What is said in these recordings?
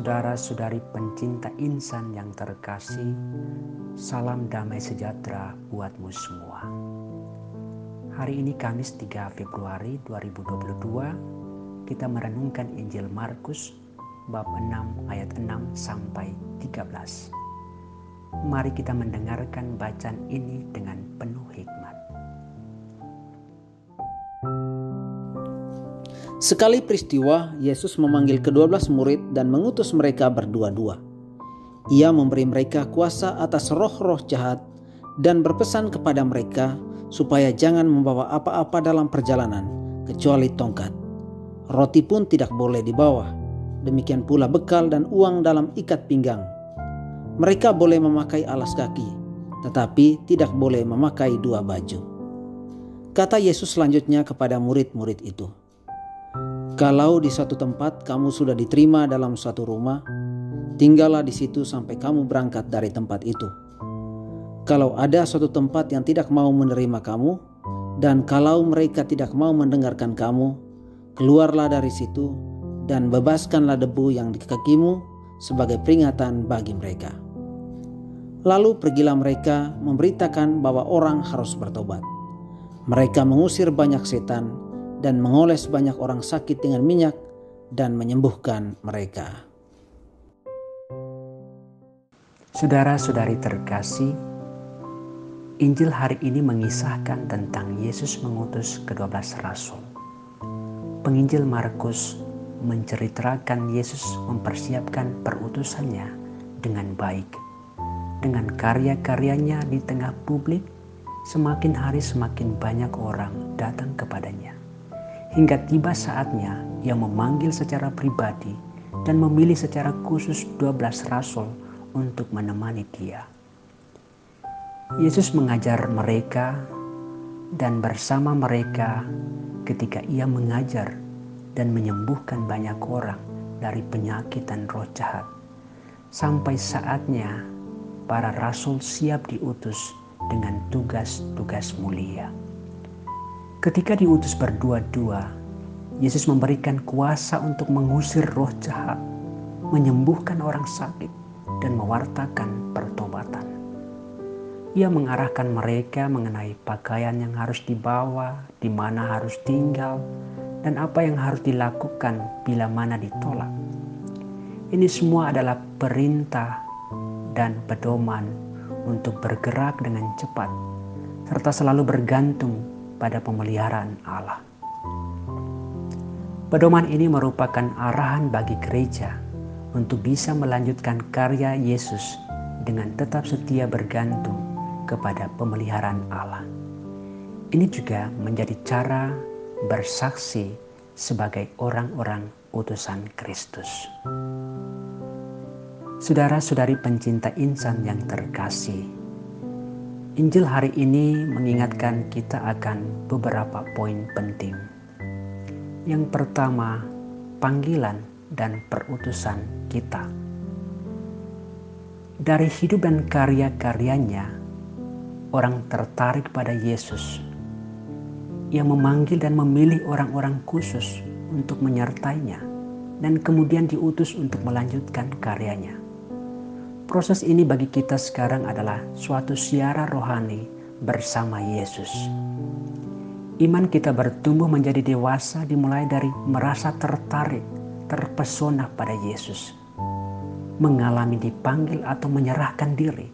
Saudara-saudari pencinta insan yang terkasih, salam damai sejahtera buatmu semua. Hari ini Kamis 3 Februari 2022, kita merenungkan Injil Markus bab 6 ayat 6 sampai 13. Mari kita mendengarkan bacaan ini dengan penuh hikmat. Sekali peristiwa, Yesus memanggil ke-12 murid dan mengutus mereka berdua-dua. Ia memberi mereka kuasa atas roh-roh jahat dan berpesan kepada mereka supaya jangan membawa apa-apa dalam perjalanan kecuali tongkat. Roti pun tidak boleh dibawa, demikian pula bekal dan uang dalam ikat pinggang. Mereka boleh memakai alas kaki, tetapi tidak boleh memakai 2 baju. Kata Yesus selanjutnya kepada murid-murid itu, "Kalau di suatu tempat kamu sudah diterima dalam suatu rumah, tinggallah di situ sampai kamu berangkat dari tempat itu. Kalau ada suatu tempat yang tidak mau menerima kamu, dan kalau mereka tidak mau mendengarkan kamu, keluarlah dari situ dan bebaskanlah debu yang di kakimu sebagai peringatan bagi mereka." Lalu pergilah mereka memberitakan bahwa orang harus bertobat. Mereka mengusir banyak setan dan mengoles banyak orang sakit dengan minyak dan menyembuhkan mereka. Saudara-saudari terkasih, Injil hari ini mengisahkan tentang Yesus mengutus ke-12 rasul. Penginjil Markus menceritakan Yesus mempersiapkan perutusannya dengan baik. Dengan karya-karyanya di tengah publik, semakin hari semakin banyak orang datang kepadanya. Hingga tiba saatnya ia memanggil secara pribadi dan memilih secara khusus 12 rasul untuk menemani dia. Yesus mengajar mereka dan bersama mereka ketika ia mengajar dan menyembuhkan banyak orang dari penyakit dan roh jahat. Sampai saatnya para rasul siap diutus dengan tugas-tugas mulia. Ketika diutus berdua-dua, Yesus memberikan kuasa untuk mengusir roh jahat, menyembuhkan orang sakit, dan mewartakan pertobatan. Ia mengarahkan mereka mengenai pakaian yang harus dibawa, di mana harus tinggal, dan apa yang harus dilakukan bila mana ditolak. Ini semua adalah perintah dan pedoman untuk bergerak dengan cepat, serta selalu bergantung pada pemeliharaan Allah. Pedoman ini merupakan arahan bagi gereja untuk bisa melanjutkan karya Yesus dengan tetap setia bergantung kepada pemeliharaan Allah. Ini juga menjadi cara bersaksi sebagai orang-orang utusan Kristus. Saudara-saudari pencinta insan yang terkasih, Injil hari ini mengingatkan kita akan beberapa poin penting. Yang pertama, panggilan dan perutusan kita. Dari hidup dan karya-karyanya, orang tertarik pada Yesus. Ia memanggil dan memilih orang-orang khusus untuk menyertainya dan kemudian diutus untuk melanjutkan karyanya. Proses ini bagi kita sekarang adalah suatu siara rohani bersama Yesus. Iman kita bertumbuh menjadi dewasa dimulai dari merasa tertarik, terpesona pada Yesus. Mengalami dipanggil atau menyerahkan diri.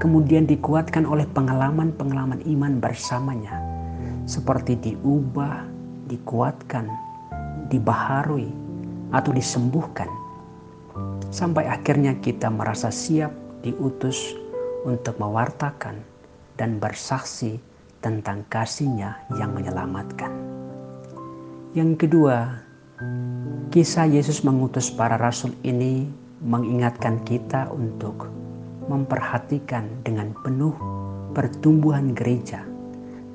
Kemudian dikuatkan oleh pengalaman-pengalaman iman bersamanya. Seperti diubah, dikuatkan, dibaharui, atau disembuhkan. Sampai akhirnya kita merasa siap diutus untuk mewartakan dan bersaksi tentang kasih-Nya yang menyelamatkan. Yang kedua, kisah Yesus mengutus para rasul ini mengingatkan kita untuk memperhatikan dengan penuh pertumbuhan gereja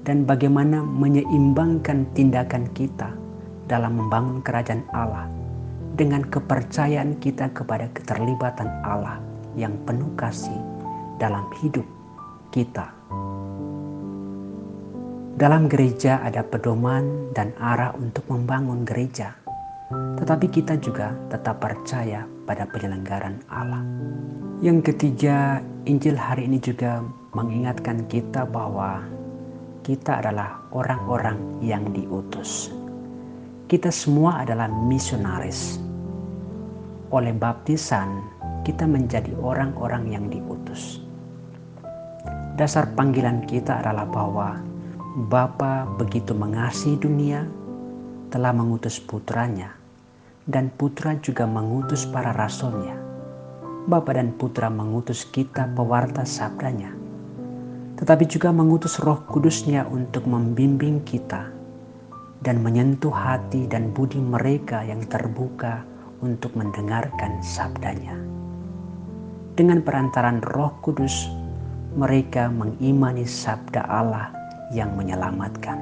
dan bagaimana menyeimbangkan tindakan kita dalam membangun kerajaan Allah dengan kepercayaan kita kepada keterlibatan Allah yang penuh kasih dalam hidup kita. Dalam gereja ada pedoman dan arah untuk membangun gereja, tetapi kita juga tetap percaya pada penyelenggaraan Allah. Yang ketiga, Injil hari ini juga mengingatkan kita bahwa kita adalah orang-orang yang diutus. Kita semua adalah misionaris. Oleh baptisan, kita menjadi orang-orang yang diutus. Dasar panggilan kita adalah bahwa Bapa begitu mengasihi dunia, telah mengutus putranya, dan putra juga mengutus para rasulnya. Bapa dan putra mengutus kita pewarta sabdanya, tetapi juga mengutus Roh Kudusnya untuk membimbing kita dan menyentuh hati dan budi mereka yang terbuka untuk mendengarkan sabdanya. Dengan perantaran Roh Kudus, mereka mengimani sabda Allah yang menyelamatkan.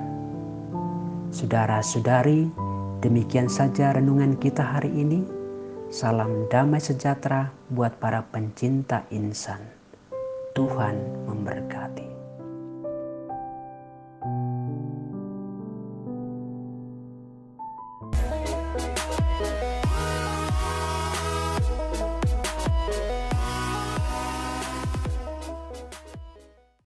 Saudara-saudari, demikian saja renungan kita hari ini. Salam damai sejahtera buat para pencinta insan. Tuhan memberkati.